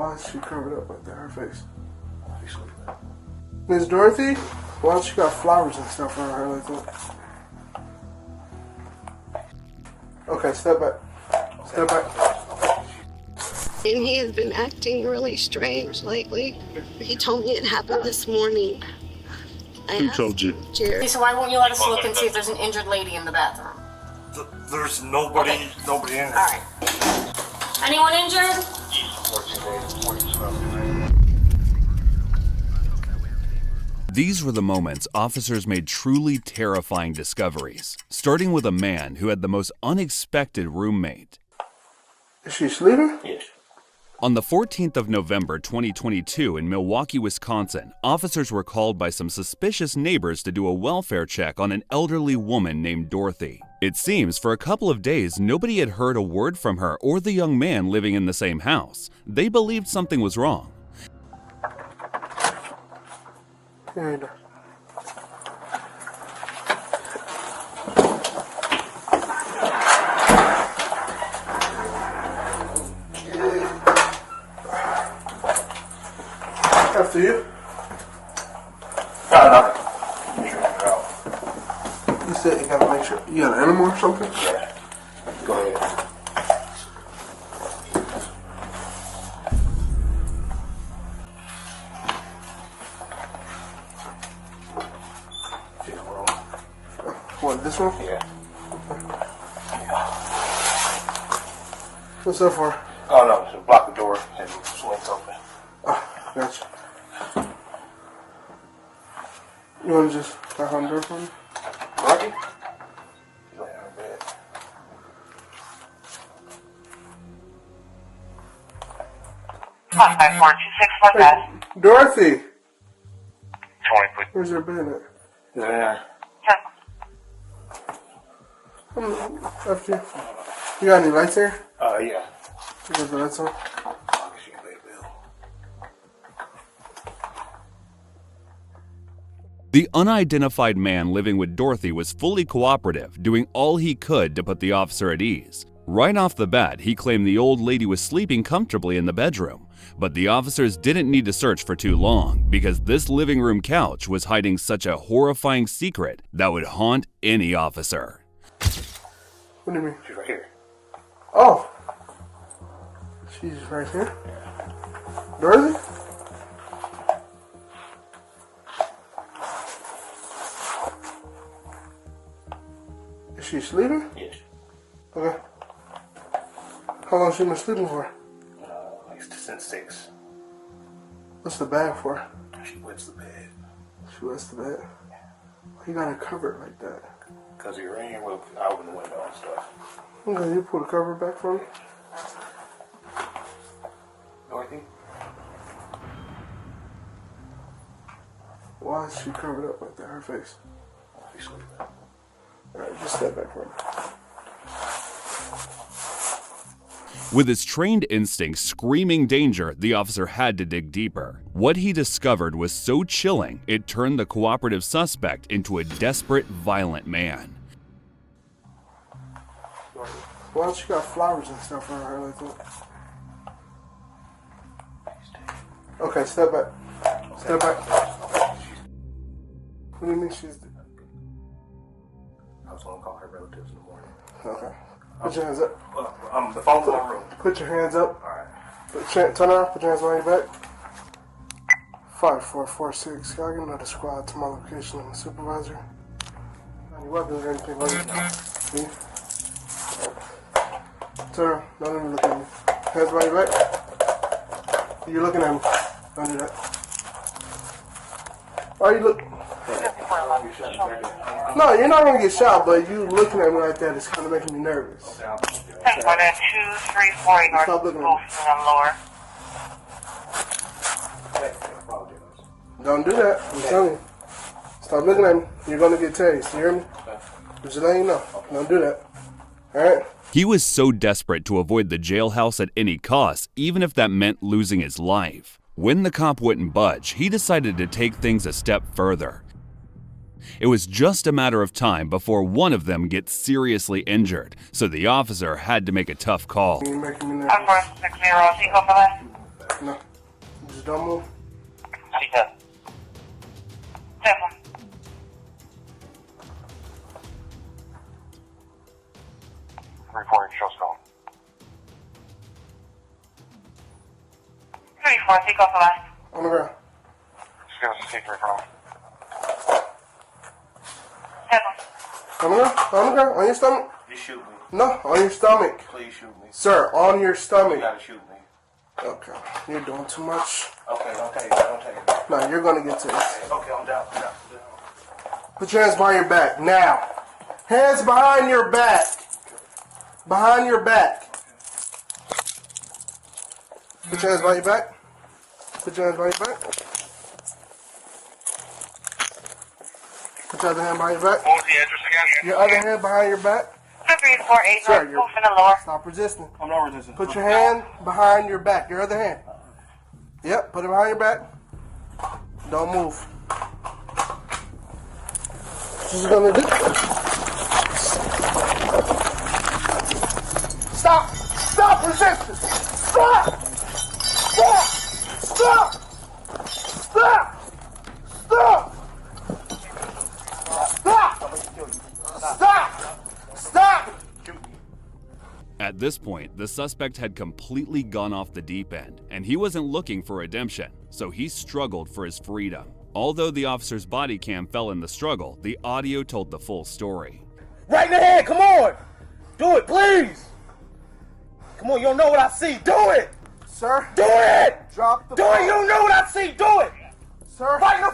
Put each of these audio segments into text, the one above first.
Why is she covered up like that? Her face. Miss Dorothy? Why she got flowers and stuff on her like that? Okay, step back. Step back. And he has been acting really strange lately. He told me it happened this morning. Who told you? Jerry. So why won't you let us look and see if there's an injured lady in the bathroom? There's nobody in there. All right. Anyone injured? These were the moments officers made truly terrifying discoveries, starting with a man who had the most unexpected roommate. Is she sleeping? Yes. On the 14th of November 2022 in Milwaukee, Wisconsin, officers were called by some suspicious neighbors to do a welfare check on an elderly woman named Dorothy. It seems for a couple of days nobody had heard a word from her or the young man living in the same house. They believed something was wrong. And after you. You said you gotta make sure you got an animal or something? Yeah. Go ahead. What, this one? Yeah. What's that for? Oh no, just block the door and swings open. Gotcha. You wanna just knock on the door for me? Rocky? He's laying on bed. Five 426 like that. Dorothy! 20 please. Where's your bed at? Yeah. After you. You got any lights here? Yeah. You got the lights on? I guess you can pay the bill. The unidentified man living with Dorothy was fully cooperative, doing all he could to put the officer at ease. Right off the bat, he claimed the old lady was sleeping comfortably in the bedroom. But the officers didn't need to search for too long, because this living room couch was hiding such a horrifying secret that would haunt any officer. What do you mean? She's right here. Oh! She's right here? Dorothy? Is she sleeping? Yes. Okay. How long has she been sleeping for? Like since 6. What's the bag for? She wets the bed. She wets the bed. Why you got it covered like that? Because it rained, well, I opened the window and stuff. Okay, you pull the cover back for me? Dorothy? Why is she covered up like that? Her face. She's sleeping. Alright, just step back for me. With his trained instinct screaming danger, the officer had to dig deeper. What he discovered was so chilling, it turned the cooperative suspect into a desperate, violent man. Why she got flowers and stuff on her like that? Okay, step back. Step back. What do you mean she's... I was going to call her relatives in the morning. Okay. Put your hands up. The phone's in my room. Put your hands up. Alright. Turn around. Put your hands behind your back. 5446. Can I get another squad to my location and the supervisor? Any weapons or anything like that? See? Turn around. Don't even look at me. Hands behind your back. You're looking at me. Don't do that. Why are you looking? No, you're not going to get shot, but you looking at me like that is kind of making me nervous. 234 north. Stop looking at me. On lower. Don't do that. I'm telling you. Stop looking at me. You're going to get tased. You hear me? Just letting you know. Don't do that. Alright? He was so desperate to avoid the jailhouse at any cost, even if that meant losing his life. When the cop wouldn't budge, he decided to take things a step further. It was just a matter of time before one of them gets seriously injured, so the officer had to make a tough call. You're making me nervous. 5460, is he go for that? No. Just don't move. Seatbelt. Seven. Reporting show stone. 3-4, take off the line. On the ground. Just give us a secret from. 7. On the ground. On the ground. On your stomach. You shoot me. No, on your stomach. Please shoot me. Sir, on your You stomach. gotta shoot me. Okay. You're doing too much. Okay, don't take it. Don't take it. No, you're gonna get to this. Okay, I'm down. I'm down. Put your hands behind your back. Now. Hands behind your back. Behind your back. Put your hands behind your back. Put your hands behind your back. Put your other hand behind your back. What was the address again? Your other hand behind your back. 348 Sir, North, you're- move in the lower. Stop resisting. I'm not resisting. Put your hand behind your back. Your other hand. Yep, put it behind your back. Don't move. This is gonna do. Stop! Stop resisting! Stop! Stop! Stop! Stop! Stop! Stop! Stop! Stop! At this point, the suspect had completely gone off the deep end, and he wasn't looking for redemption, so he struggled for his freedom. Although the officer's body cam fell in the struggle, the audio told the full story. Right in the head, come on! Do it, please! Come on, you don't know what I see, do it! Sir, Do it! drop the Do it, you don't know what I see, do it! Sir, Right in the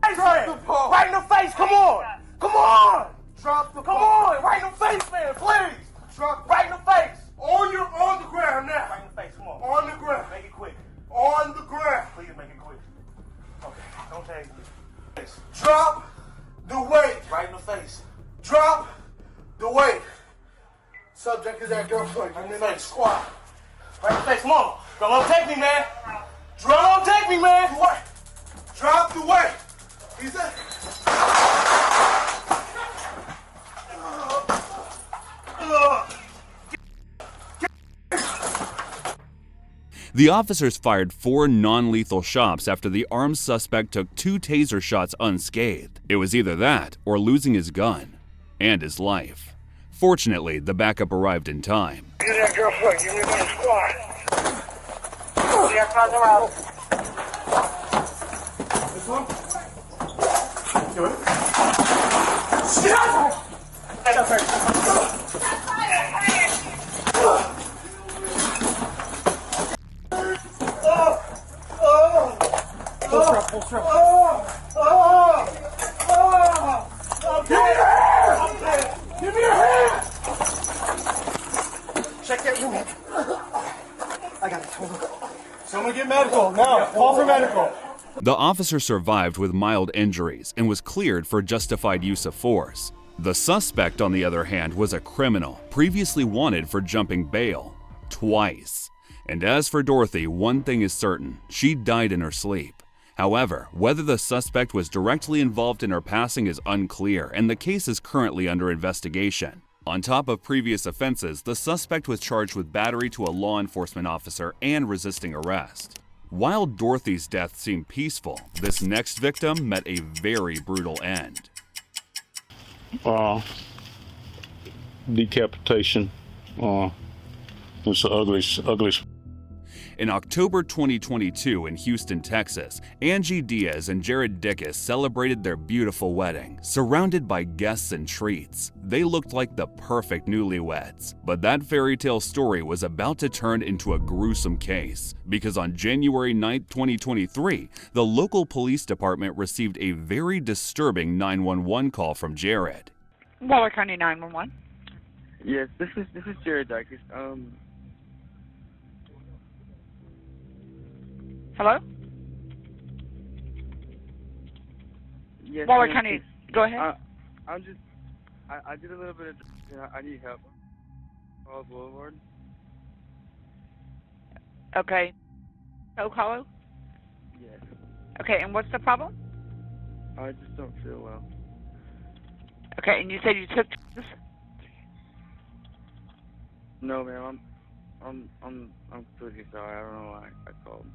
face, Drop man! the ball. Right in the face, come on! Come on! drop the Come ball. on! Right in the face, man, please! Drop Right in the face! on the ground now. Right in the face, come on. On the ground. Make it quick. On the ground. Please make it quick. Okay, don't take me. Drop the weight. Right in the face. Drop the weight. Subject is at gunpoint. Give me another squat. Right in the face, come on! Don't take me, man! Don't take me, man! The weight. Drop the weight. He's at. The officers fired 4 non-lethal shots after the armed suspect took 2 taser shots unscathed. It was either that or losing his gun and his life. Fortunately, the backup arrived in time. Get that gunpoint. Give me another squat. We are further out. This one. Do it. Stop! Full strap. Give me your hand! Check that room. I got it. Hold on. Someone get medical. Now, call for medical. The officer survived with mild injuries and was cleared for justified use of force. The suspect, on the other hand, was a criminal, previously wanted for jumping bail twice. And as for Dorothy, one thing is certain: she died in her sleep. However, whether the suspect was directly involved in her passing is unclear, and the case is currently under investigation. On top of previous offenses, the suspect was charged with battery to a law enforcement officer and resisting arrest. While Dorothy's death seemed peaceful, this next victim met a very brutal end. Decapitation. It's ugly. In October 2022 in Houston, Texas, Angie Diaz and Jared Dickus celebrated their beautiful wedding, surrounded by guests and treats. They looked like the perfect newlyweds. But that fairy tale story was about to turn into a gruesome case, because on January 9, 2023, the local police department received a very disturbing 911 call from Jared. Waller County 911. Yes, this is Jared Dickus. Hello? Yes. Waller ma'am. County, go ahead. I did a little bit of. I need help. Falls Boulevard. Okay. Oak Hollow? Yes. Okay, and what's the problem? I just don't feel well. Okay, and you said you took this? No, ma'am. I'm completely sorry. I don't know why I called.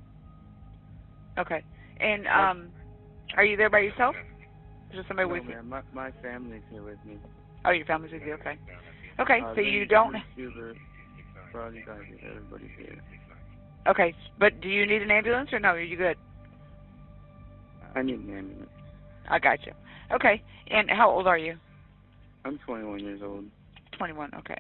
Okay. And are you there by yourself? Is there somebody No, with you? ma'am. My family's here with me. Oh, your family's with you. Okay. Okay. So you don't. Everybody's here. Okay. But do you need an ambulance or no? Are you good? I need an ambulance. I got you. Okay. And how old are you? I'm 21 years old. 21. Okay.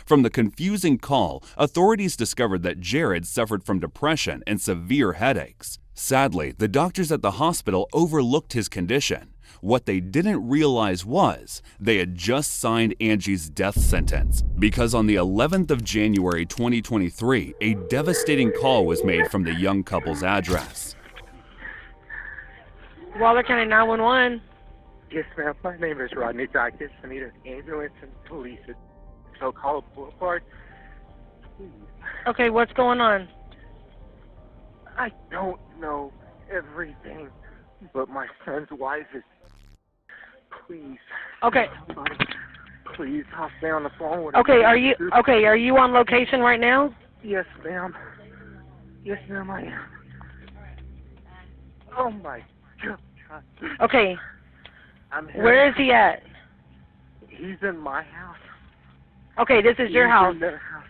From the confusing call, authorities discovered that Jared suffered from depression and severe headaches. Sadly, the doctors at the hospital overlooked his condition. What they didn't realize was they had just signed Angie's death sentence because on the 11th of January 2023, a devastating call was made from the young couple's address. Waller County 911. Yes, ma'am. My name is Rodney Dacus. I need an ambulance and police at so-called Boulevard. Please. Okay, what's going on? I don't know everything, but my son's wife is... Please. Okay. Please, I'll stay on the phone with Okay, are you on location right now? Yes, ma'am. Yes, ma'am, I am. Oh, my God. Okay. I'm here. Where is he at? He's in my house. Okay, this is your He's house. in their house.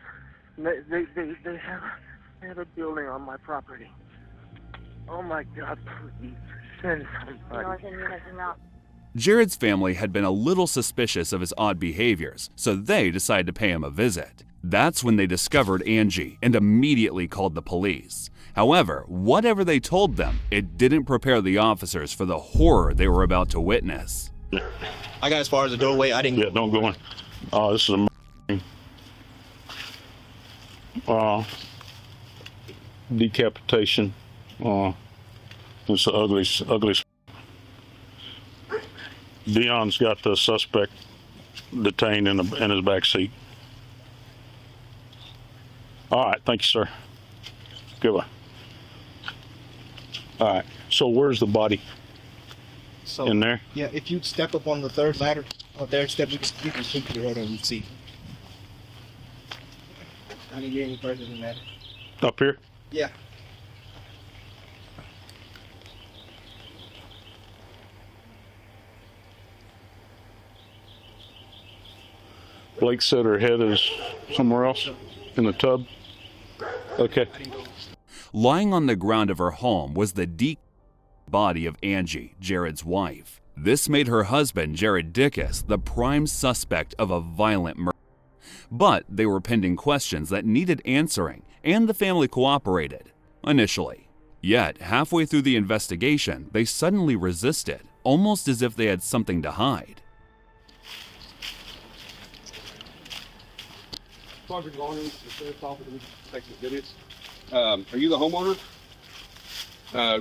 They have a building on my property. Oh, my God, please send somebody. Jared's family had been a little suspicious of his odd behaviors, so they decided to pay him a visit. That's when they discovered Angie and immediately called the police. However, whatever they told them, it didn't prepare the officers for the horror they were about to witness. I got as far as the doorway. I didn't. Yeah, don't go in. This is a decapitation. It's the ugliest. Dion's got the suspect detained in his back seat. All right, thank you, sir. Goodbye. All right, so where's the body? So, in there? Yeah, if you step up on the third ladder, or third step, you can sweep your head and you see. I didn't get any further than that. Up here? Yeah. Blake said her head is somewhere else in the tub. Okay. Lying on the ground of her home was the decayed body of Angie, Jared's wife. This made her husband, Jared Dickus, the prime suspect of a violent murder. But they were pending questions that needed answering, and the family cooperated, initially. Yet, halfway through the investigation, they suddenly resisted, almost as if they had something to hide. Are you the homeowner?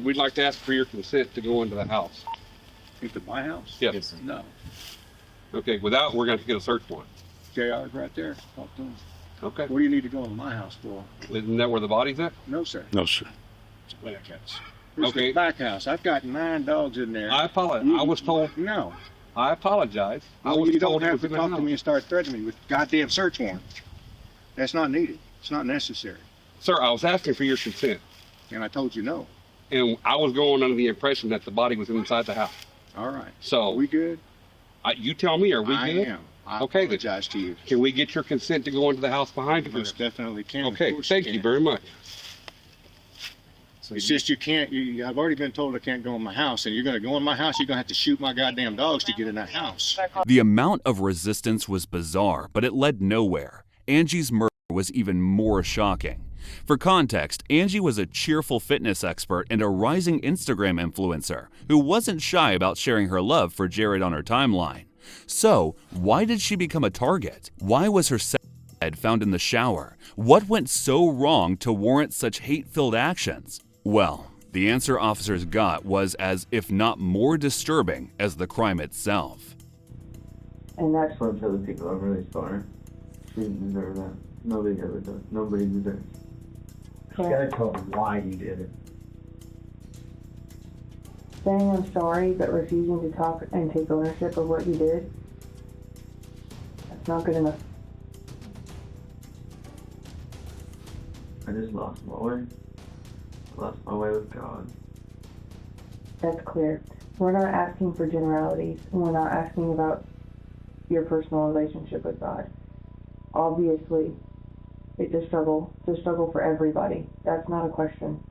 We'd like to ask for your consent to go into the house. Into my house? Yes. No. Okay, without, we're going to get a search warrant. JR's right there. Talk to him. Okay. What do you need to go into my house for? Isn't that where the body's at? No, sir. No, sir. It's a back house. It's Okay. the back house. I've got 9 dogs in there. I apologize. I was told. No. I apologize. Well, you don't have to it was in the talk to house. me and start threatening me with goddamn search warrant. That's not needed. It's not necessary. Sir, I was asking for your consent. And I told you no. And I was going under the impression that the body was inside the house. All right. So. Are we good? You tell me, are we I good? am. I Okay, then. apologize to you. Can we get your consent to go into the house behind you? Most definitely can. Okay, Of course thank can. you very much. It's just you can't. I've already been told I can't go in my house, and you're going to go in my house. You're going to have to shoot my goddamn dogs to get in that house. The amount of resistance was bizarre, but it led nowhere. Angie's murder was even more shocking. For context, Angie was a cheerful fitness expert and a rising Instagram influencer who wasn't shy about sharing her love for Jared on her timeline. So, why did she become a target? Why was her head found in the shower? What went so wrong to warrant such hate-filled actions? Well, the answer officers got was as, if not more disturbing, as the crime itself. And that's what other people are really sorry. She didn't deserve that. Nobody ever does. Nobody deserves. You gotta tell them why you did it. Saying I'm sorry, but refusing to talk and take ownership of what you did, that's not good enough. I just lost my way. I lost my away with God. That's clear. We're not asking for generalities, and we're not asking about your personal relationship with God. Obviously, it's a struggle. It's a struggle for everybody. That's not a question.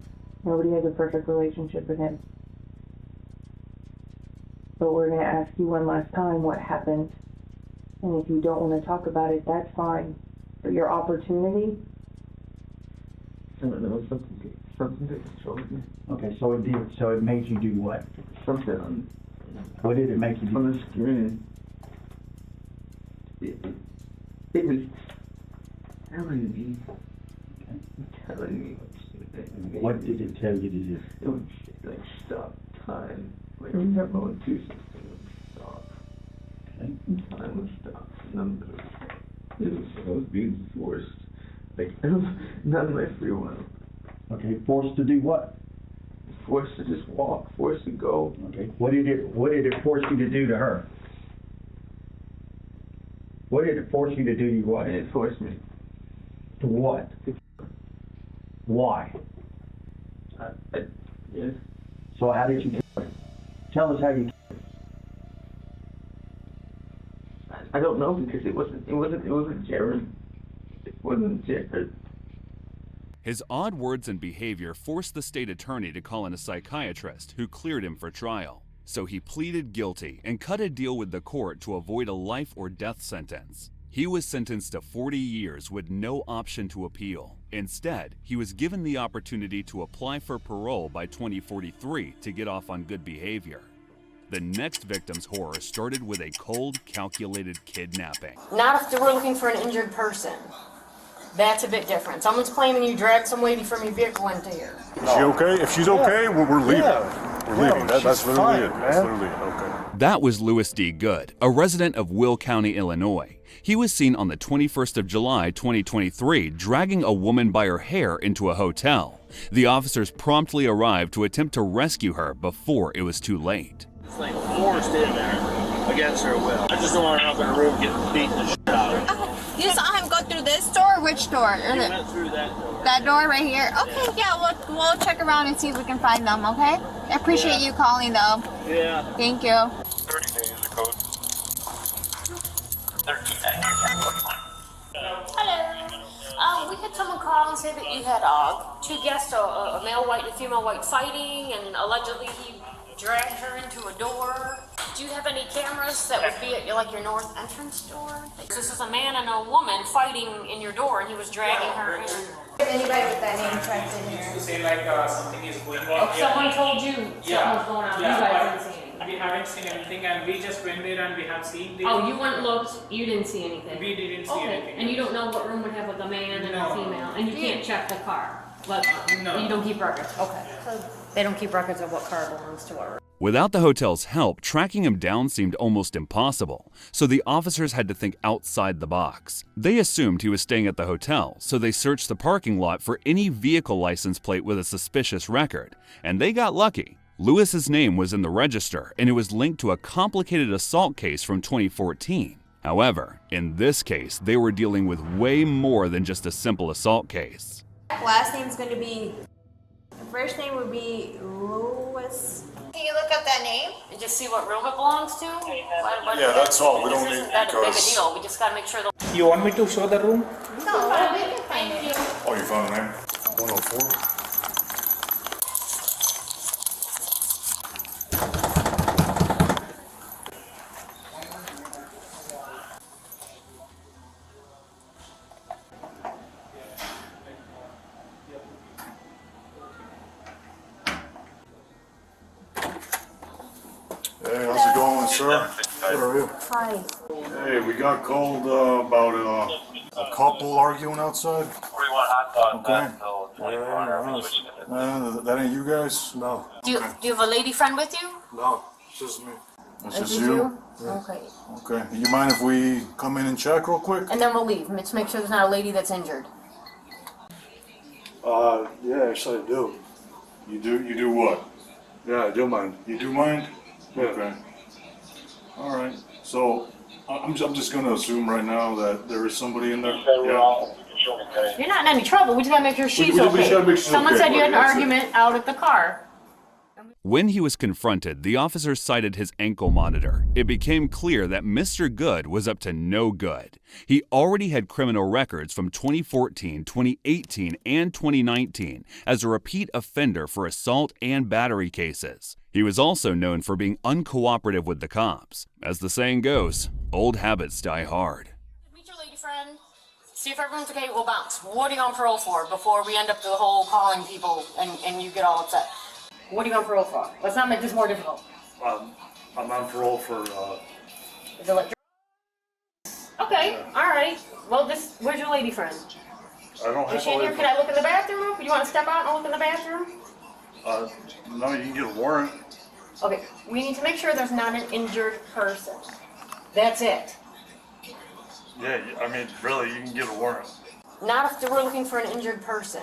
Nobody has a perfect relationship with Him. But we're going to ask you one last time what happened. And if you don't want to talk about it, that's fine. But your opportunity... I don't know, something that controlled me. Okay, so it made you do what? Something on... What did it make you do? On the screen. It was telling me. Telling me what did it tell you to do? It would like stop time. Like you have going to something would stop. Okay. Time would stop. It was being forced. Like not my free will. Okay, forced to do what? Forced to just walk, forced to go. Okay. What did it force you to do to her? What did it force you to do to your wife? It forced me. To what? Why? Yes. So how did you kill her? Tell us how you killed her. I don't know because it wasn't Jared. It wasn't Jared. His odd words and behavior forced the state attorney to call in a psychiatrist who cleared him for trial. So he pleaded guilty and cut a deal with the court to avoid a life or death sentence. He was sentenced to 40 years with no option to appeal. Instead, he was given the opportunity to apply for parole by 2043 to get off on good behavior. The next victim's horror started with a cold, calculated kidnapping. Not if they were looking for an injured person. That's a bit different. Someone's claiming you dragged some lady from your vehicle into here. Is she okay? If she's okay, we're leaving. Yeah. We're leaving. That's literally it. Man. That's literally it. Okay. That was Louis D. Good, a resident of Will County, Illinois. He was seen on the 21st of July, 2023, dragging a woman by her hair into a hotel. The officers promptly arrived to attempt to rescue her before it was too late. It's like forced in there against her will. I just don't want her up in a room getting beaten the shit out of her. You saw him go through this door? Which door? He went through that door. That door right here? Okay, yeah, we'll check around and see if we can find them, okay? I appreciate you calling, though. Yeah. Thank you. 30 days of code. 13. Hello. We had someone call and say that you had two guests, a male white and a female white fighting, and allegedly he dragged her into a door. Do you have any cameras that would be at your north entrance door? This is a man and a woman fighting in your door, and he was dragging her in. Anybody with that name checked in here? To say something is going on. Oh, someone told you something was going on. You guys didn't see anything. We haven't seen anything, and we just went there and we have seen this. Oh, you went and looked. You didn't see anything. We didn't see anything. And you don't know what room would have a man and a female, and you can't check the car. But no. You don't keep records. Okay. So they don't keep records of what car belongs to what. Without the hotel's help, tracking him down seemed almost impossible, so the officers had to think outside the box. They assumed he was staying at the hotel, so they searched the parking lot for any vehicle license plate with a suspicious record, and they got lucky. Lewis's name was in the register, and it was linked to a complicated assault case from 2014. However, in this case, they were dealing with way more than just a simple assault case. Last name's going to be... The first name would be Louis. Can you look up that name? And just see what room it belongs to? Yeah, that's all. We don't need that big a because... deal. We just got to make sure. You want me to show the room? No, we can find it. Oh, you found the name? 104? Hey, how's it going, sir? Good, how are you? Hi. Hey, we got called about a couple arguing outside. Okay. That ain't you guys? No. Do you have a lady friend with you? No, it's just me. It's Is just it you? Okay. Okay. You mind if we come in and check real quick? And then we'll leave. Let's make sure there's not a lady that's injured. Yeah, actually I do. You do what? Yeah, I do mind. You do mind? Yeah. Okay. All right. So I'm just gonna assume right now that there is somebody in there. Yeah. You're not in any trouble. We just gotta make sure she's okay. Someone said you had an argument out at the car. When he was confronted, the officers cited his ankle monitor. It became clear that Mr. Good was up to no good. He already had criminal records from 2014, 2018, and 2019 as a repeat offender for assault and battery cases. He was also known for being uncooperative with the cops. As the saying goes, old habits die hard. Meet your lady friend. See if everyone's okay. We'll bounce. What are you on parole for before we end up the whole calling people and you get all upset? What are you on parole for? Let's not make this more difficult. I'm on parole for, Is it like okay, alright. Well, where's your lady friend? I don't have Is she in here? Can I look in the bathroom? You want to step out and look in the bathroom? no, you can get a warrant. Okay, we need to make sure there's not an injured person. That's it. Yeah, I mean, really, you can get a warrant. Not if we're looking for an injured person.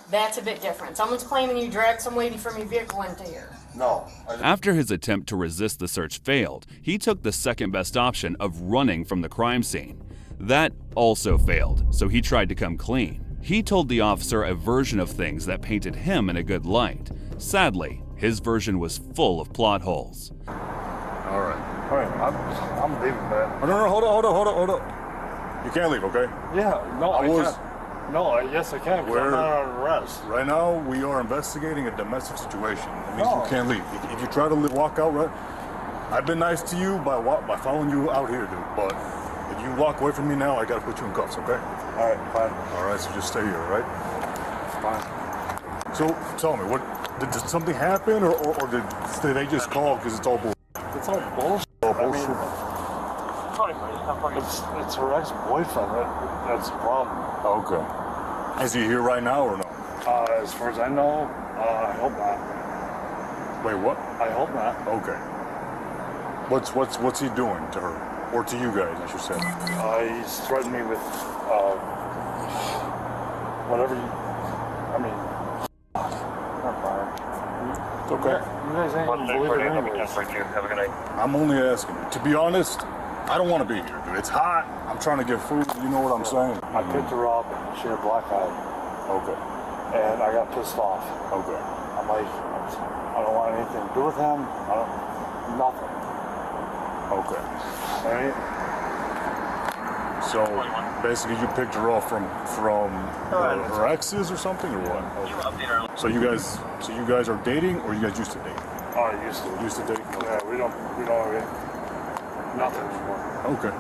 That's a bit different. Someone's claiming you dragged some lady from your vehicle into here. No. After his attempt to resist the search failed, he took the second best option of running from the crime scene. That also failed, so he tried to come clean. He told the officer a version of things that painted him in a good light. Sadly, his version was full of plot holes. All right, I'm leaving, man. Oh, no, hold up. You can't leave, okay? Yeah, no, I can't. No, yes, I can. We're not on arrest. Right now, we are investigating a domestic situation. That means you can't leave. If you try to walk out, right? I've been nice to you by following you out here, dude. But if you walk away from me now, I gotta put you in cuffs, okay? All right, fine. All right, so just stay here, all right? Fine. So tell me, did something happen, or did they just call because it's all bullshit? It's all bullshit. It's her ex-boyfriend. That's the problem. Okay. Is he here right now or no? As far as I know, I hope not. Wait, what? I hope not. Okay. What's he doing to her, or to you guys, I should say? He's threatened me with whatever. Never mind. It's okay. You guys ain't gonna believe it anyways. Have a good night. I'm only asking. To be honest, I don't want to be here, dude. It's hot. I'm trying to get food. You know what I'm saying? I picked her up and she had black eye. Okay. And I got pissed off. Okay. I'm like, I don't want anything to do with him. Nothing. Okay. All right. So basically, you picked her off from her exes or something, or what? So you guys are dating, or you guys used to date? Oh, used to date. Yeah, we don't have nothing anymore. Okay.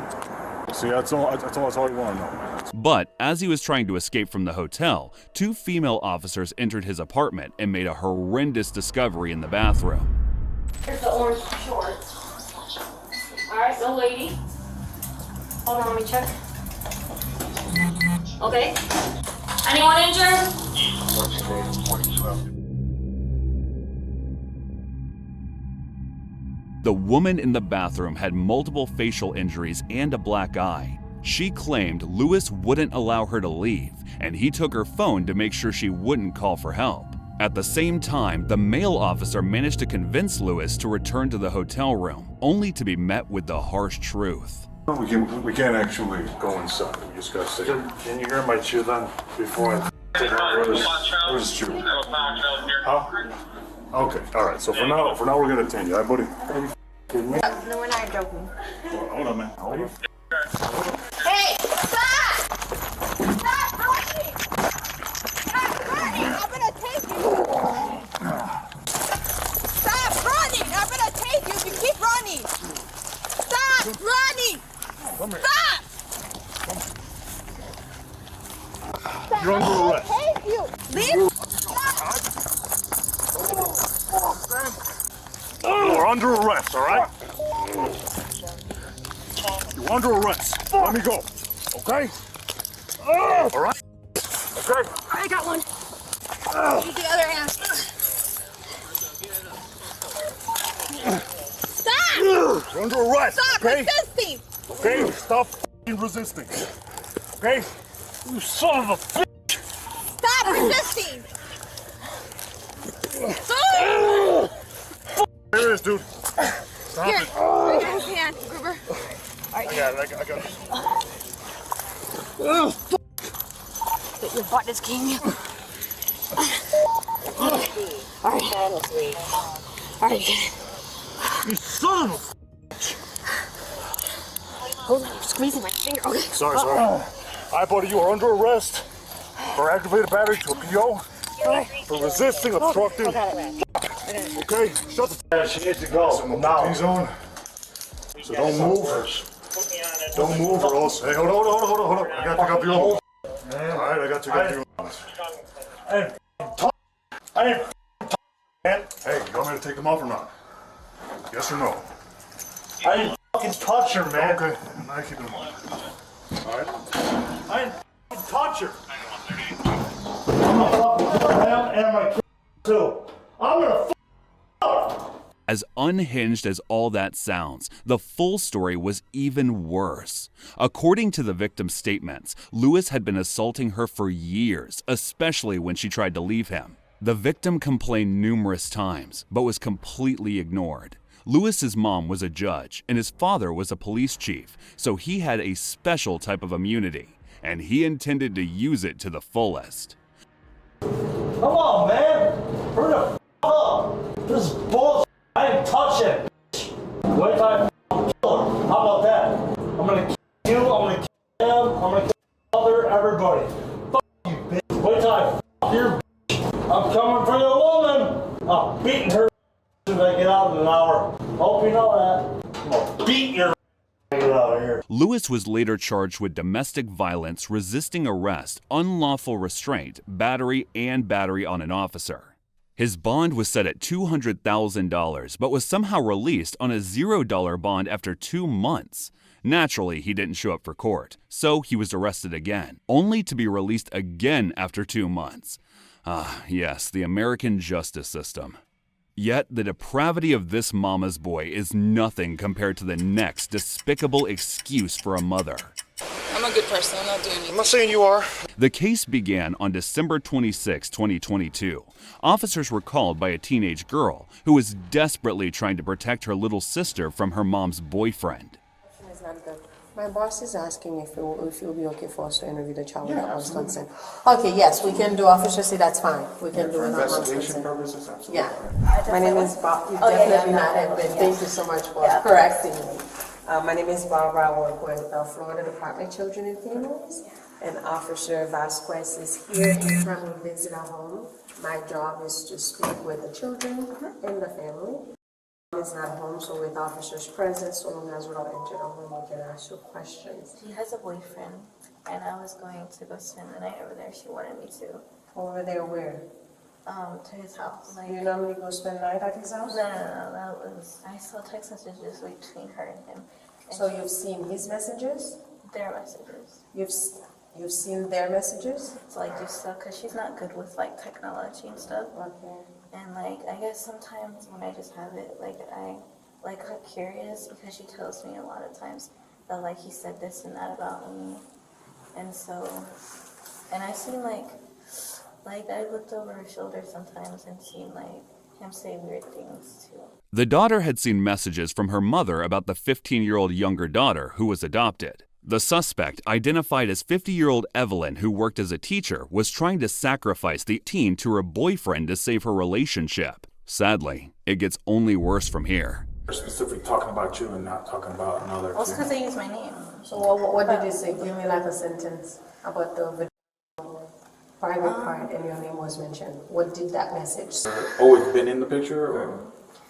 See, that's all you want to know, man. But as he was trying to escape from the hotel, two female officers entered his apartment and made a horrendous discovery in the bathroom. Here's the orange shorts. Alright, no lady. Hold on, let me check. Okay. Anyone injured? The woman in the bathroom had multiple facial injuries and a black eye. She claimed Lewis wouldn't allow her to leave, and he took her phone to make sure she wouldn't call for help. At the same time, the male officer managed to convince Lewis to return to the hotel room, only to be met with the harsh truth. We can't actually go inside. We just gotta stay. Can you hear my chew then? Before I take her? Where's chew? Huh? Okay, alright, so for now we're gonna attend you, alright, buddy? No, we're not joking. Hold on, man. Hold on. Hey, stop! Stop running! Stop running! I'm gonna take you! Stop running! I'm gonna take you if you keep running! Stop running! Stop! Stop! You're under arrest. I'll take you! Leave! You're under arrest, alright? You're under arrest. Let me go, okay? Alright? Okay? I got one. Use the other hand. Stop! You're under arrest, Stop okay? resisting! Okay, stop resisting. Okay? You son of a bitch! Stop resisting! There it is, dude. Stop Here, it. right here, his hand, Gruber. I got it. Get your butt is king. Alright. Alright. You son of a... Hold on, you're squeezing my finger. Okay. Sorry. All right, buddy, you are under arrest for aggravated battery to a PO, for resisting, obstructing. Okay, shut the She needs to go now. T-zone. So don't move. Don't move or else. Hey, hold on. I gotta pick up your own. Alright, I got to pick up your own. I didn't man. Hey, you want me to take them off or not? Yes or no? I didn't fucking touch her, man. Okay, now I keep them on. Alright? I didn't fucking touch her. I'm gonna fuck her down and I'm gonna kill her too. I'm gonna fuck her. As unhinged as all that sounds, the full story was even worse. According to the victim's statements, Lewis had been assaulting her for years, especially when she tried to leave him. The victim complained numerous times, but was completely ignored. Lewis's mom was a judge, and his father was a police chief, so he had a special type of immunity, and he intended to use it to the fullest. Come on, man. Hurry the f*** up. This is bullshit. I didn't touch him. Wait till I kill her. How about that? I'm gonna kill you, I'm gonna kill him, I'm gonna kill mother, everybody. Fuck you, bitch. Wait till I fuck your bitch. I'm coming for your woman. I'm beating her as soon as I get out in an hour. Hope you know that. I'm gonna beat your get out of here. Lewis was later charged with domestic violence, resisting arrest, unlawful restraint, battery, and battery on an officer. His bond was set at $200,000, but was somehow released on a $0 bond after 2 months. Naturally, he didn't show up for court, so he was arrested again, only to be released again after 2 months. Ah, yes, the American justice system. Yet, the depravity of this mama's boy is nothing compared to the next despicable excuse for a mother. I'm a good person. I'm not doing anything. I'm not saying you are. The case began on December 26, 2022. Officers were called by a teenage girl who was desperately trying to protect her little sister from her mom's boyfriend. It's not good. My boss is asking if it will be okay for us to interview the child without one's consent. Okay, yes, we can do. Officer say that's fine. We can do it without one's consent. Purposes, absolutely. Yeah. My name is Bob. You definitely not have been. Thank you so much for correcting me. My name is Barbara. I work with Florida Department of Children and Families. And Officer Vasquez is here in front of visit our home. My job is to speak with the children and the family. Is not home, so with officers present, so long as we don't enter the home, we can ask you questions. She has a boyfriend, and I was going to go spend the night over there. She wanted me to. Over there where? To his house. Like, you normally go spend the night at his house? No. That was, I saw text messages between her and him. And so you've seen his messages? Their messages. You've seen their messages? It's like just stuff, because she's not good with like technology and stuff. Okay. And like, I guess sometimes when I just have it, like I like her curious because she tells me a lot of times that like he said this and that about me. And so, and I've seen like I looked over her shoulder sometimes and seen like him say weird things too. The daughter had seen messages from her mother about the 15-year-old younger daughter who was adopted. The suspect, identified as 50-year-old Evelyn, who worked as a teacher, was trying to sacrifice the teen to her boyfriend to save her relationship. Sadly, it gets only worse from here. We're specifically talking about you and not talking about another. Well, it's because they use my name. So what did you say? Give me like a sentence about the private part and your name was mentioned. What did that message say? Always been in the picture, or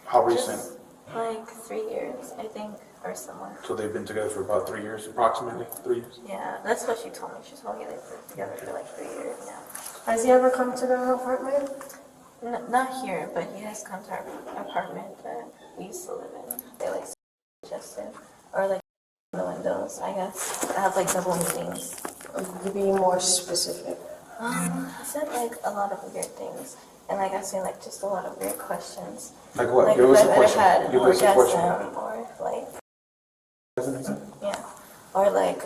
how recent? Just like 3 years, I think. Or somewhere. So they've been together for about 3 years, approximately 3 years? Yeah, that's what she told me. She told me they've been together for like 3 years now. Has he ever come to the apartment? Not here, but he has come to our apartment that we used to live in. They like suggested, or like the windows, I guess. I have like double meanings. Be more specific. I said like a lot of weird things. And like I said, like just a lot of weird questions. Like what? Like Give us a if question. I've had Give us a question. or like. Yeah. Or like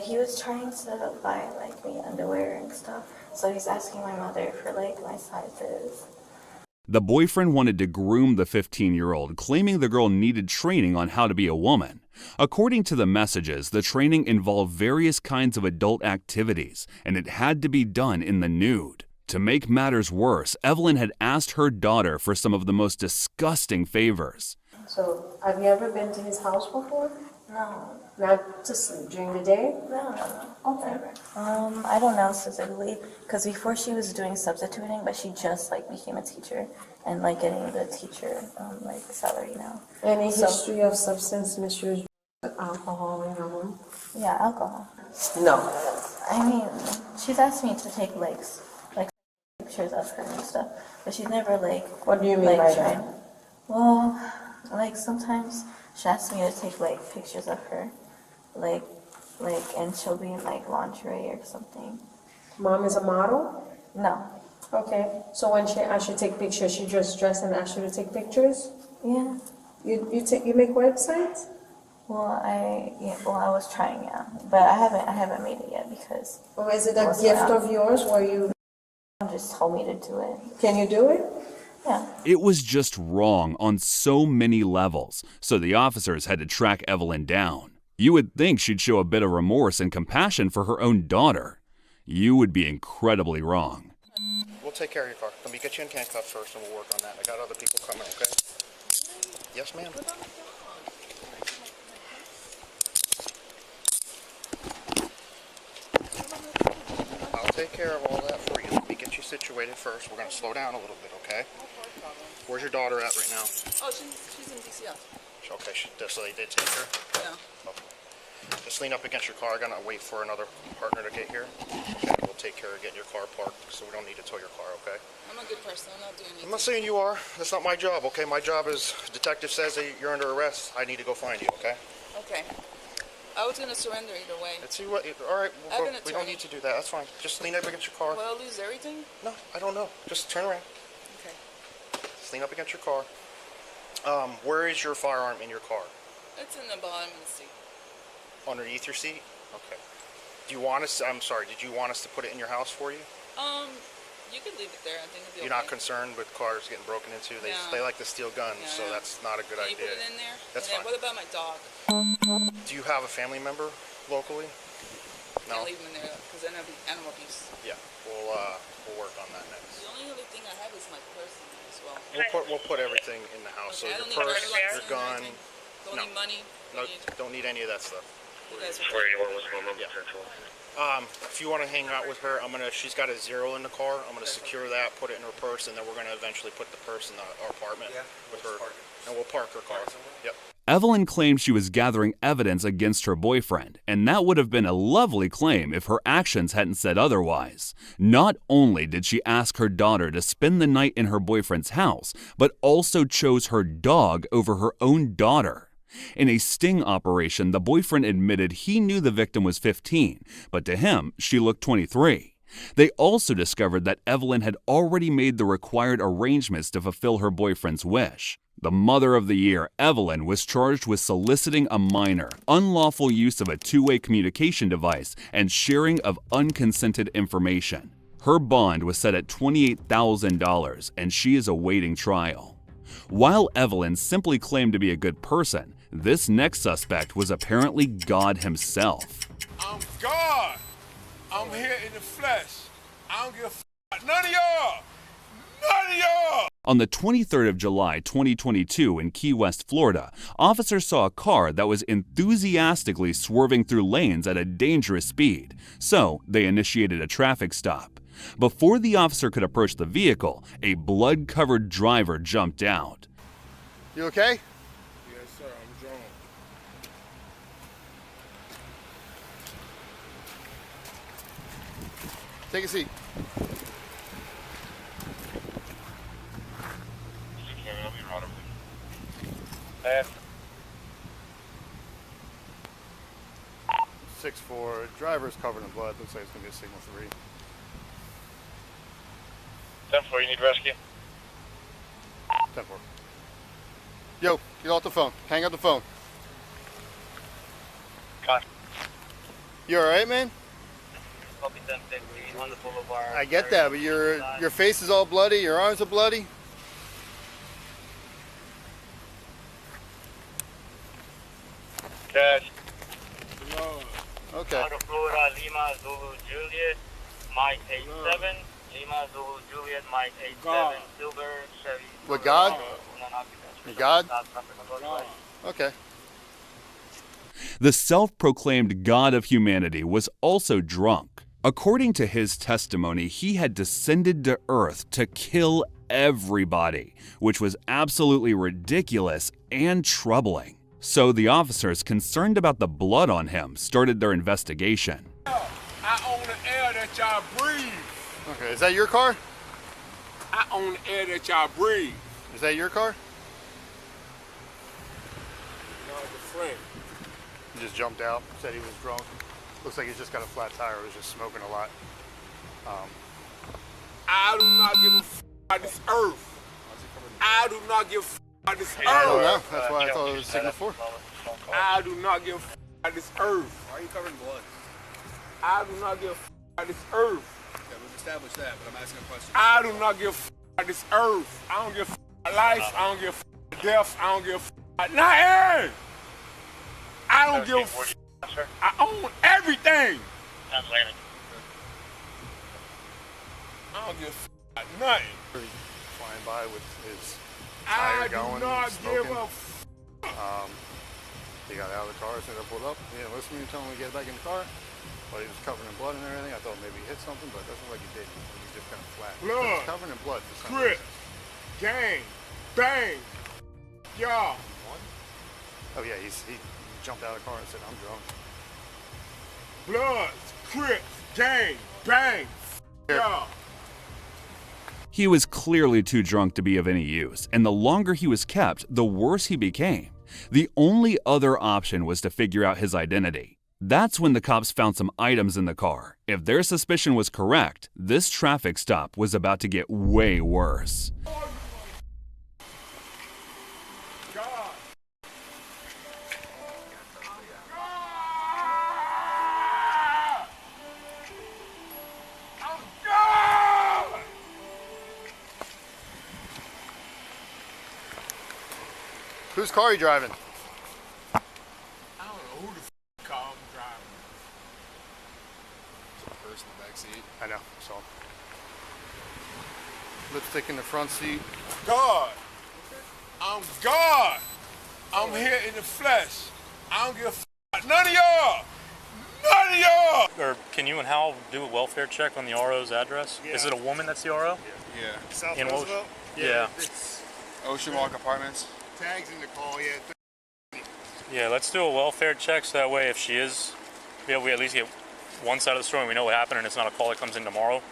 he was trying to buy like me underwear and stuff. So he's asking my mother for like my sizes. The boyfriend wanted to groom the 15-year-old, claiming the girl needed training on how to be a woman. According to the messages, the training involved various kinds of adult activities, and it had to be done in the nude. To make matters worse, Evelyn had asked her daughter for some of the most disgusting favors. So, have you ever been to his house before? No. Not to sleep during the day? No. Okay. I don't know specifically, because before she was doing substituting, but she just like became a teacher and like getting the teacher like salary now. Any history of substance misuse, alcohol in your home? Yeah, alcohol. No. I mean, she's asked me to take like pictures of her and stuff, but she's never like. What do you mean by tried. that? Well, like sometimes she asks me to take like pictures of her, like, and she'll be in like lingerie or something. Mom is a model? No. Okay. So when she asks you to take pictures, she just dressed and asked you to take pictures? Yeah. You make websites? Well, I was trying, yeah, but I haven't made it yet because. Or is it a gift of yours where you just told me to do it? Can you do it? Yeah. It was just wrong on so many levels, so the officers had to track Evelyn down. You would think she'd show a bit of remorse and compassion for her own daughter. You would be incredibly wrong. We'll take care of your car. Let me get you in handcuffs first and we'll work on that. I got other people coming, okay? Yes, ma'am. I'll take care of all that for you. Let me get you situated first. We're going to slow down a little bit, okay? Where's your daughter at right now? Oh, she's in DCF. Okay, so they did take her? Yeah. Okay. Just lean up against your car. I gotta wait for another partner to get here. Okay, we'll take care of getting your car parked, so we don't need to tow your car, okay? I'm a good person. I'm not doing anything. I'm not saying you are. That's not my job, okay? My job is, detective says that you're under arrest. I need to go find you, okay? Okay. I was gonna surrender either way. Let's see what. All right, we don't need to do that. That's fine. Just lean up against your car. Will I lose everything? No, I don't know. Just turn around. Okay. Just lean up against your car. Where is your firearm in your car? It's in the bottom of the seat. Underneath your seat? Okay. Do you want us? I'm sorry. Did you want us to put it in your house for you? You can leave it there. I think it'll be You're okay. not concerned with cars getting broken into? They like to steal guns, so that's not a good Can idea. you put it in there? That's and fine. What about my dog? Do you have a family member locally? No. Can't leave him in there because then it'll be animal abuse. Yeah, we'll work on that next. The only other thing I have is my purse in there as well. We'll put everything in the house. Okay, So I your don't need purse, driver's your gun. Don't need money. No, don't need any of that stuff. You guys are if you want to hang out with her, she's got a 0 in the car. I'm gonna secure that, put it in her purse, and then we're gonna eventually put the purse in our apartment with her, and we'll park her car. Yep. Evelyn claimed she was gathering evidence against her boyfriend, and that would have been a lovely claim if her actions hadn't said otherwise. Not only did she ask her daughter to spend the night in her boyfriend's house, but also chose her dog over her own daughter. In a sting operation, the boyfriend admitted he knew the victim was 15, but to him, she looked 23. They also discovered that Evelyn had already made the required arrangements to fulfill her boyfriend's wish. The mother of the year, Evelyn, was charged with soliciting a minor, unlawful use of a two-way communication device, and sharing of unconsented information. Her bond was set at $28,000, and she is awaiting trial. While Evelyn simply claimed to be a good person, this next suspect was apparently God himself. I'm God. I'm here in the flesh. I don't give a f***. None of y'all. None of y'all. On the 23rd of July, 2022 in Key West, Florida, officers saw a car that was enthusiastically swerving through lanes at a dangerous speed, so they initiated a traffic stop. Before the officer could approach the vehicle, a blood-covered driver jumped out. You okay? Yes, sir. I'm drunk. Take a seat. Hey. 6'4", driver's covered in blood. Looks like it's gonna be a signal 3. 10-4, you need rescue? 10-4. Yo, get off the phone. Hang up the phone. Caution. You alright, man? Copy 10-6, on the boulevard. I get that, but your face is all bloody, your arms are bloody. Cash. Okay. Out of Florida, Lima, Zulu, Juliet, Mike 87. Lima, Zulu, Juliet, Mike 87. Silver, Chevy. With God? With God? Okay. The self-proclaimed god of humanity was also drunk. According to his testimony, he had descended to earth to kill everybody, which was absolutely ridiculous and troubling. So the officers, concerned about the blood on him, started their investigation. I own the air that y'all breathe. Okay, is that your car? I own the air that y'all breathe. Is that your car? No, it's a friend. He just jumped out, said he was drunk. Looks like he's just got a flat tire, he was just smoking a lot. I do not give a f about this earth. I do not give a f about this earth. I don't know, that's why I thought it was signal 4. I do not give a f about this earth. Why are you covered in blood? I do not give a f about this earth. Okay, we've established that, but I'm asking a question. I do not give a f about this earth. I don't give a f about life. I don't give a f about death. I don't give a f about nothing. I don't give a f. I own everything. I don't give a f about nothing. Flying by with his I tire do going, not smoking. give a f. He got out of the car, as soon as I pulled up. He didn't listen to me, telling me to get back in the car. But he was covered in blood and everything. I thought maybe he hit something, but it doesn't look like he did. He's just kind of flat. Blood. He's covered in blood for some Crip. reason. Gang. Bang. Y'all. Oh yeah, he jumped out of the car and said, "I'm drunk." Bloods. Crips. Gang. Bang. Y'all. He was clearly too drunk to be of any use, and the longer he was kept, the worse he became. The only other option was to figure out his identity. That's when the cops found some items in the car. If their suspicion was correct, this traffic stop was about to get way worse. Whose car are you driving? I don't know who the car I'm driving. There's a purse in the back seat. I know, so. Lipstick in the front seat. God. I'm God. I'm here in the flesh. I don't give a f about none of y'all. None of y'all. Or can you and Hal do a welfare check on the RO's address? Yeah. Is it a woman that's the RO? Yeah. South In Roosevelt? Yeah. It's Ocean Walk Apartments. tags in the call, yeah. Yeah, let's do a welfare check so that way if she is, we at least get one side of the story and we know what happened and it's not a call that comes in tomorrow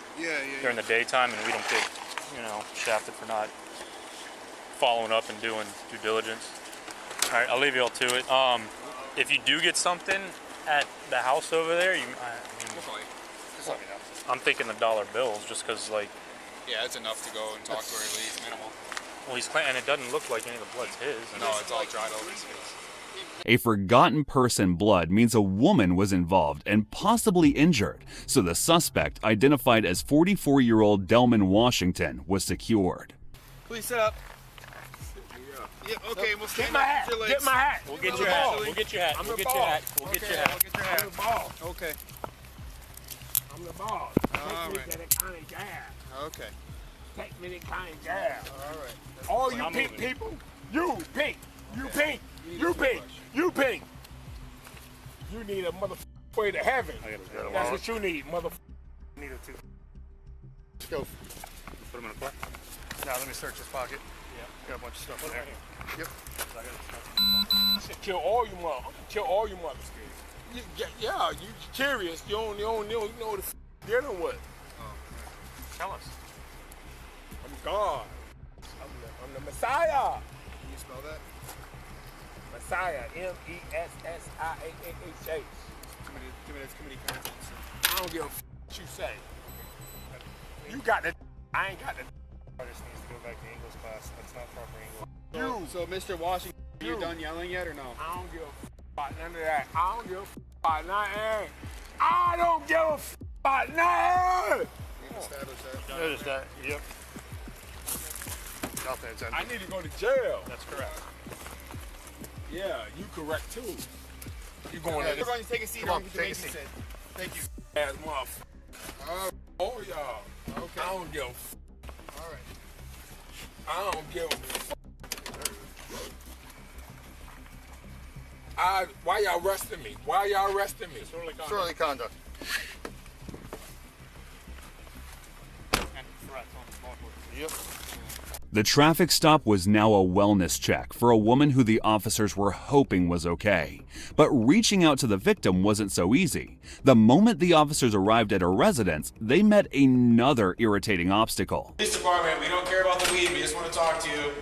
during the daytime and we don't get, shafted for not following up and doing due diligence. All right, I'll leave you all to it. If you do get something at the house over there, Just let me know. I'm thinking the dollar bills just because, like... Yeah, it's enough to go and talk to her at least, minimal. Well, he's and it doesn't look like any of the blood's his. No, it's all dried over his face. A forgotten person blood means a woman was involved and possibly injured, so the suspect, identified as 44-year-old Delman Washington, was secured. Please sit up. Yeah, okay, we'll Get my hat. Get my hat. We'll get your hat. We'll get your hat. I'm We'll the get your hat. boss. We'll get Okay, your hat. I'll get your hat. I'm the boss. Okay. I'm the boss. All Take me right. to the county jail. Okay. Take me to the county jail. All right. All you pink people, you pink, you pink, you pink, you pink. You need a motherfucking way to heaven. That's what you need, motherfucker. Need it too. Let's go. Put him in a plate. Now let me search his pocket. Yeah. Got a bunch of stuff in there. Yep. I should kill all you mothers. Kill all you mothers. Yeah, you curious. You don't know what the f you're dealing with. Tell us. I'm God. I'm the Messiah. Can you spell that? Messiah. M-E-S-S-I-A-H-H. Too many consonants. I don't give a f what you say. You got the I ain't got the Artist needs to go back to English class. That's not proper English. So, Mr. Washington, are you done yelling yet or no? I don't give a f about none of that. I don't give a f about nothing. I don't give a f about nothing. We've established that. Notice that. Yep. Nothing. It's empty. I need to go to jail. That's correct. Yeah, you correct too. You going in? We're going to take a seat. Come on, on take a seat. Thank you. Ass motherfucker. Oh, y'all. Okay. I don't give a f. All right. I don't give a f. Why y'all arresting me? Why y'all arresting me? Disorderly conduct. Yep. The traffic stop was now a wellness check for a woman who the officers were hoping was okay. But reaching out to the victim wasn't so easy. The moment the officers arrived at her residence, they met another irritating obstacle. Police department, we don't care about the weed, we just want to talk to you.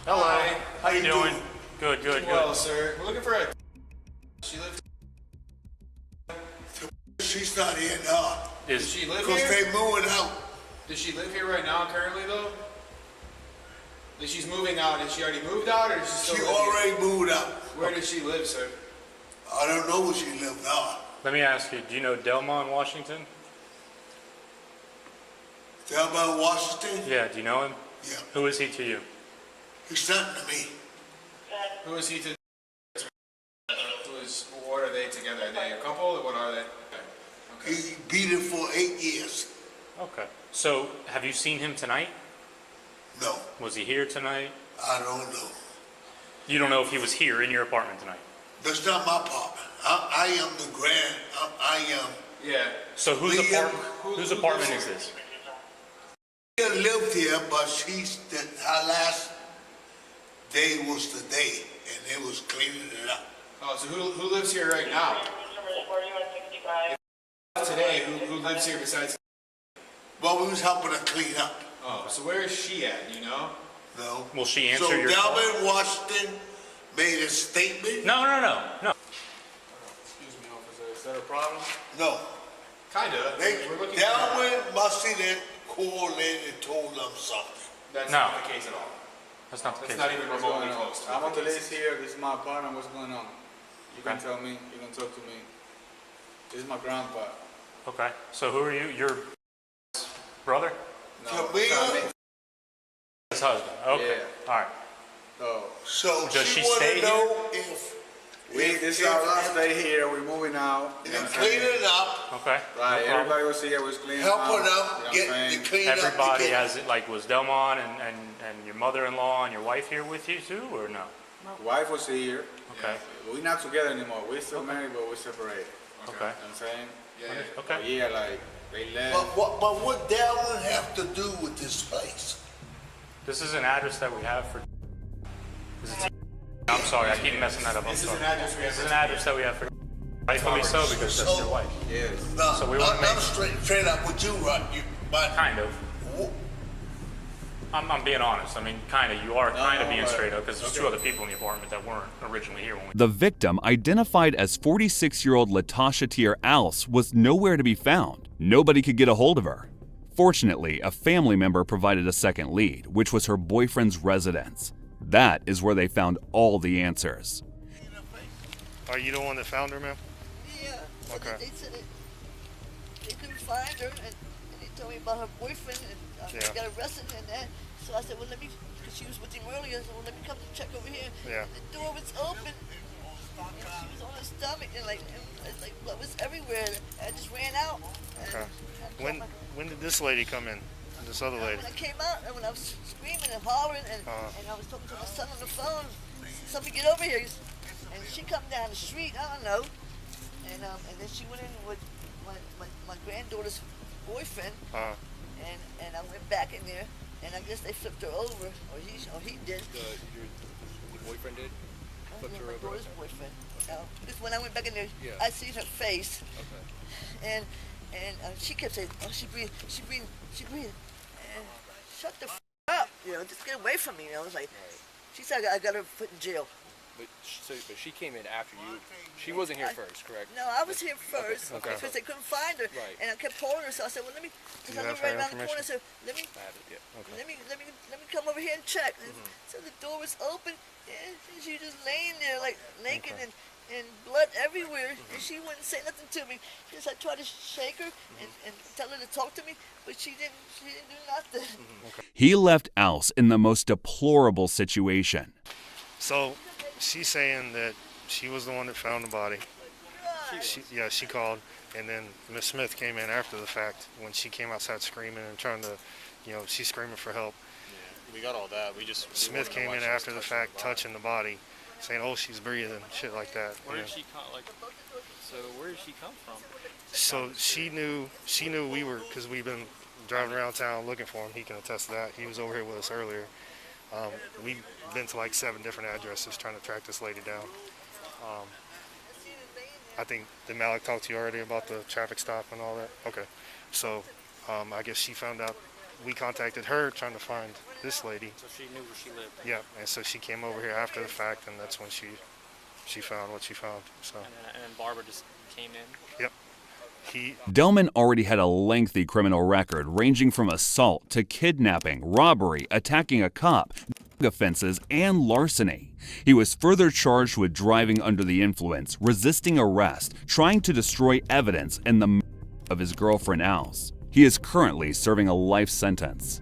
Hello. Hi. How you doing? Good, good, good. Well, sir, we're looking for a... She lives... She's not here now. Does she live Because here? they moving out. Does she live here right now currently, though? That she's moving out. Has she already moved out, or is she still She living already here? moved out. Where does she live, sir? I don't know where she live now. Let me ask you, do you know Delmon, Washington? Delmon, Washington? Yeah, do you know him? Yeah. Who is he to you? He's nothing to me. Who is he to... What are they together? Are they a couple, or what are they? Okay. He beat her for 8 years. Okay. So, have you seen him tonight? No. Was he here tonight? I don't know. You don't know if he was here in your apartment tonight? That's not my apartment. I am the grand. I am. Yeah. So whose apartment is this? She lived here, but her last day was today, and they was cleaning it up. Oh, so who lives here right now? Today, who lives here besides... Well, we was helping her clean up. Oh, so where is she at, do you know? No. Will she answer your call? So Delmon, Washington made a statement? No. Excuse me, officer, is that a problem? No. Kinda. Delmon must have then called in and told them something. That's No. not the case at all. That's not the case. That's not even remotely close. I'm on the list here. This is my apartment. What's going on? You can tell me. You can talk to me. This is my grandpa. Okay. So who are you? Your brother? No. His husband. Okay. Yeah. All right. Oh. So does she wanna stay know here? This is our last day here. We're moving out. They're cleaning up. Okay. Right. No problem. Everybody was here. Was cleaning Helping out. them get the clean up. Everybody has it. Like, was Delmon and your mother-in-law and your wife here with you too, or no? My wife was here. Okay. We're not together anymore. We're still married, but we're separated. Okay. You know what I'm saying? Yeah. Okay. But yeah, like they left. But what Delmon have to do with this place? This is an address that we have for. I'm sorry, I keep messing that up. This is an address we have. This is an address that we have for. Rightfully so, because that's your wife. Yes. No, So we want to make. I'm straight up with you, right? Kind of. I'm being honest. I mean, kind of. You are kind of being straight up because there's two other people in the apartment that weren't originally here when we. The victim, identified as 46-year-old Latasha Tier Alce, was nowhere to be found. Nobody could get a hold of her. Fortunately, a family member provided a second lead, which was her boyfriend's residence. That is where they found all the answers. Are you the one that found her, ma'am? Yeah. Okay. They said they couldn't find her, and they told me about her boyfriend, and Yeah. they got arrested and that. So I said, well, let me, because she was with him earlier, so well, let me come to check over here. Yeah. The door was open, and she was on her stomach, and like blood was everywhere. I just ran out. Okay. When did this lady come in? This other lady? When I came out, and when I was screaming and hollering, and I was talking to my son on the phone, somebody get over here. And she come down the street, I don't know, and then she went in with my granddaughter's boyfriend, and I went back in there, and I guess they flipped her over, or he did. Your boyfriend did? Flipped her My over? daughter's boyfriend. Because when I went back in there, Yeah. I seen her face. Okay. And she kept saying, oh, she breathed. And shut the up, just get away from me, I was like, she said I got her put in jail. But she came in after you. She wasn't here first, correct? No, I was here first Okay. because they couldn't find her, Right. and I kept calling her. So I said, "Well, let me." Because I have live her right around the corner. information? So let me. I have it, yeah. Okay. Let me come over here and check. So the door was open, and she was just laying there like naked and blood everywhere, and she wouldn't say nothing to me. Because I tried to shake her and tell her to talk to me, but she didn't. She didn't do nothing. He left Alce in the most deplorable situation. So she's saying that She was the one that found the body. She called, and then Miss Smith came in after the fact when she came outside screaming and trying to, she's screaming for help. We got all that. Smith came in after the fact, touching the body, saying, "Oh, she's breathing," shit like that. Where did she come? So where did she come from? So she knew we were, because we've been driving around town looking for him. He can attest to that. He was over here with us earlier. We've been to like 7 different addresses trying to track this lady down. I think did Malik talk to you already about the traffic stop and all that? Okay. So I guess she found out. We contacted her trying to find this lady. So she knew where she lived. Yeah, and so she came over here after the fact, and that's when she found what she found. So. And then Barbara just came in. Yep. Delman already had a lengthy criminal record ranging from assault to kidnapping, robbery, attacking a cop, offenses, and larceny. He was further charged with driving under the influence, resisting arrest, trying to destroy evidence, and the murder of his girlfriend Alice. He is currently serving a life sentence.